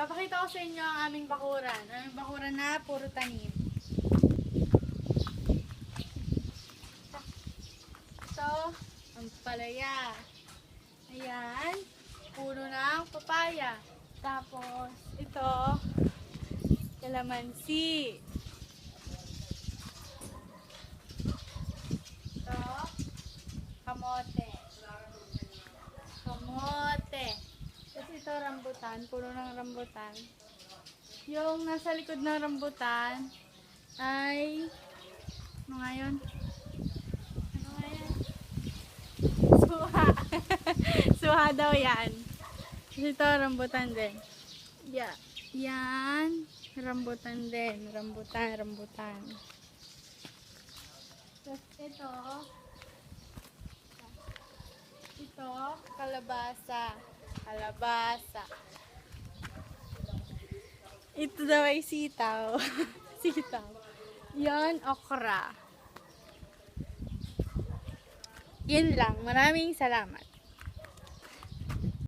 Papakita ko sa inyo ang aming bakuran. Aming bakuran na puro tanim. Ito, ang palaya. Ayan, puno ng papaya. Tapos, ito, kalamansi. Ito, kamote. Kamote. Tapos ito, rambutan. Puno ng rambutan. Yung nasa likod ng rambutan ay, ano nga yun? Ano nga yan? Suha. Suha daw yan. Tapos ito, rambutan din. Yeah. Yan. Rambutan din. Rambutan. Tapos ito, kalabasa. Ito daw ay sitaw. Sitaw. Yan, okra. Yan lang. Maraming salamat.